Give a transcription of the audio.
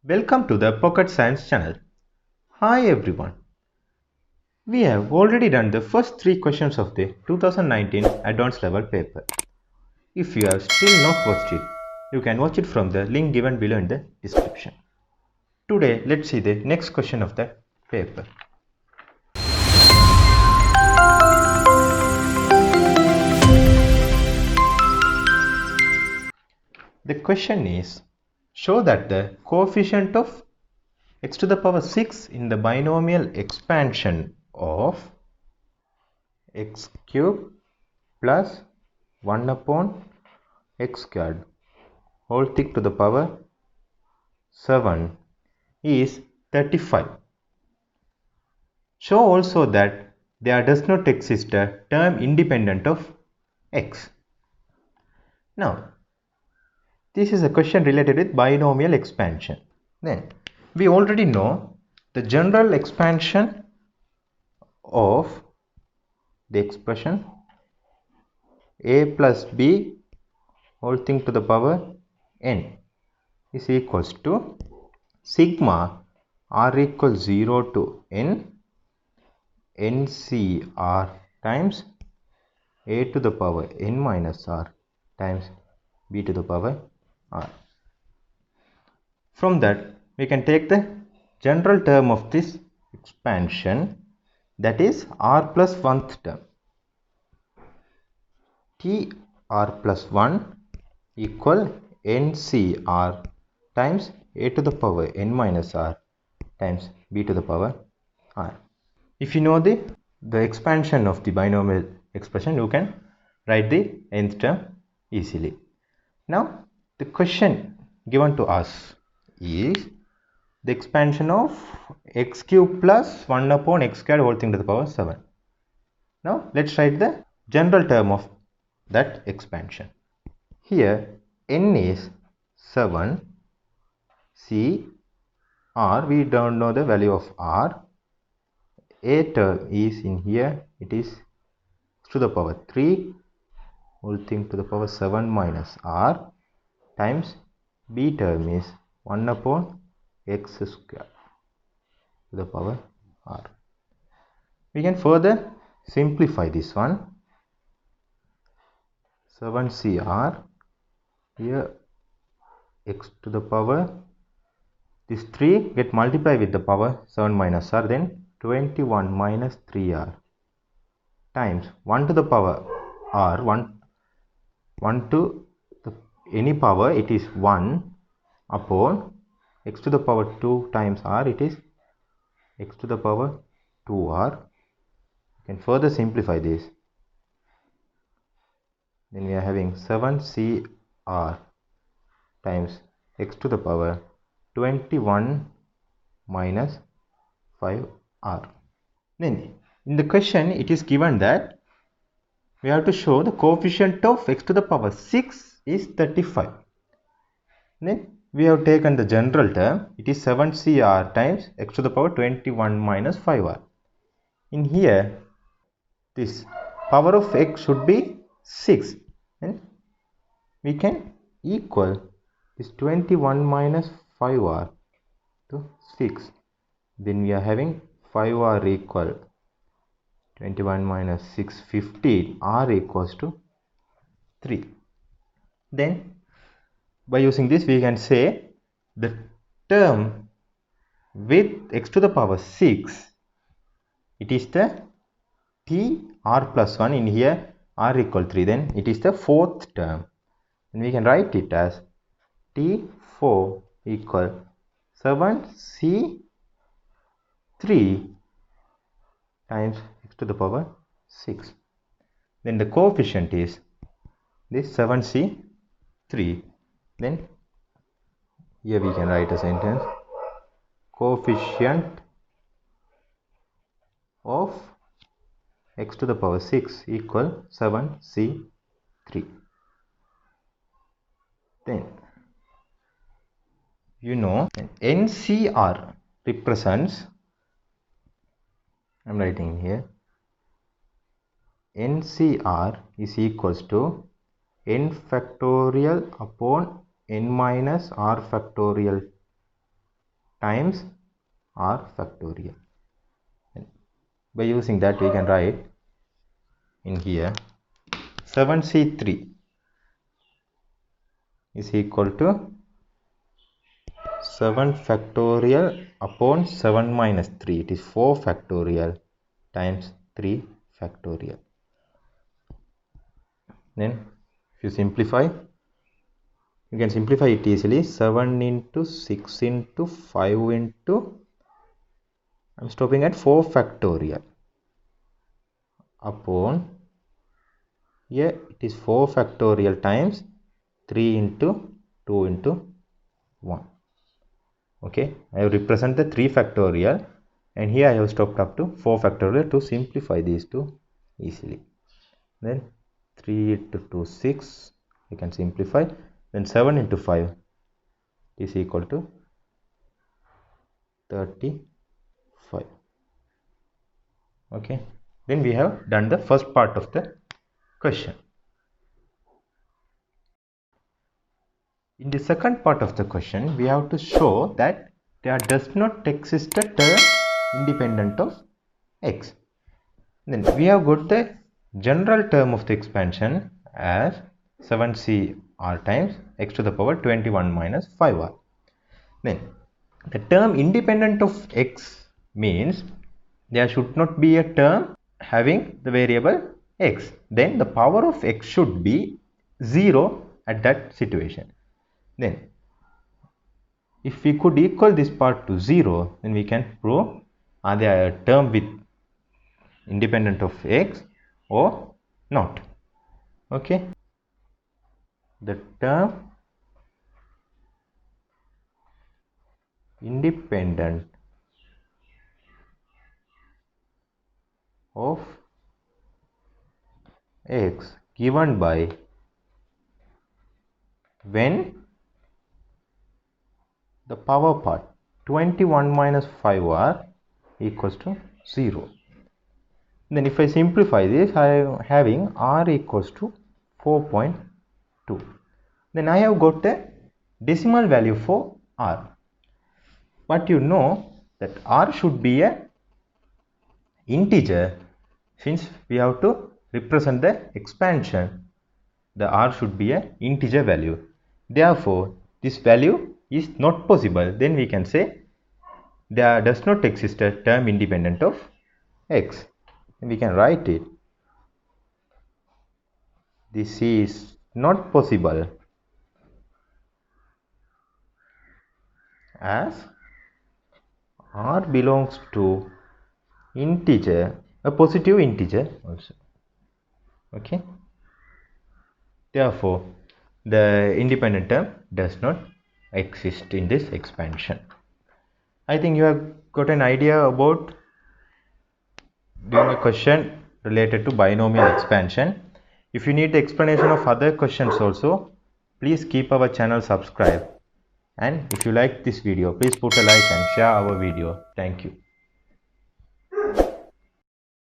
Welcome to the Pocket Science channel. Hi everyone. We have already done the first 3 questions of the 2019 advanced level paper. If you have still not watched it, you can watch it from the link given below in the description. Today, let's see the next question of the paper. The question is, show that the coefficient of x to the power 6 in the binomial expansion of x cube plus 1 upon x squared whole thing to the power 7 is 35. Show also that there does not exist a term independent of x. Now, this is a question related with binomial expansion. Then, we already know the general expansion of the expression a plus b whole thing to the power n is equals to sigma r equals 0 to n NCR times a to the power n minus r times b to the power r. From that, we can take the general term of this expansion, that is r plus 1th term. T r plus 1 equal NCR times a to the power n minus r times b to the power r. If you know the expansion of the binomial expression, you can write the nth term easily. Now, the question given to us is the expansion of x cube plus 1 upon x squared whole thing to the power 7. Now, let's write the general term of that expansion. Here, n is 7, c, r, we don't know the value of r. A term is in here, it is to the power 3 whole thing to the power 7 minus r times b term is 1 upon x square to the power r. We can further simplify this one. 7cr, here x to the power, this 3 get multiplied with the power 7 minus r, then 21 minus 3r times 1 to the power r, 1 to the any power, it is 1 upon x to the power 2 times r, it is x to the power 2r. You can further simplify this. Then we are having 7cr times x to the power 21 minus 5r. Then in the question it is given that we have to show the coefficient of x to the power 6 is 35. Then we have taken the general term, it is 7cr times x to the power 21 minus 5r. In here, this power of x should be 6. And we can equal this 21 minus 5r to 6. Then we are having 5r equal 21 minus 6, 15, r equals to 3. Then by using this we can say the term with x to the power 6, it is the t r plus 1, in here r equal 3, then it is the 4th term, and we can write it as t4 equal 7c3 times x to the power 6. Then the coefficient is this 7c3. Then here we can write a sentence, coefficient of x to the power 6 equal 7c3. Then you know NCR represents, I am writing here, NCR is equals to n factorial upon n minus r factorial times r factorial. By using that, we can write in here 7c3 is equal to 7 factorial upon 7 minus 3. It is 4 factorial times 3 factorial. Then if you simplify, you can simplify it easily. 7 into 6 into 5 into, I'm stopping at 4 factorial upon, here it is 4 factorial times 3 into 2 into 1. Okay, I have represented the 3 factorial and here I have stopped up to 4 factorial to simplify these two easily. Then 3 into 2, 6, I can simplify. Then 7 into 5 is equal to 35. Okay, then we have done the first part of the question. In the second part of the question, we have to show that there does not exist a term independent of x. Then we have got the general term of the expansion as 7cr times x to the power 21 minus 5r. Then the term independent of x means there should not be a term having the variable x. Then the power of x should be 0 at that situation. Then if we could equal this part to 0, then we can prove are there a term with independent of x or not. Okay, the term independent of x given by when the power part 21 minus 5r equals to 0. Then if I simplify this, I am having r equals to 4.2. Then I have got the decimal value for r. But you know that r should be a integer. Since we have to represent the expansion, the r should be an integer value. Therefore, this value is not possible. Then we can say there does not exist a term independent of x. And we can write it. This is not possible as r belongs to integer, a positive integer also. Okay. Therefore, the independent term does not exist in this expansion. I think you have got an idea about doing a question related to binomial expansion. If you need the explanation of other questions also, please keep our channel subscribed. And if you like this video, please put a like and share our video. Thank you.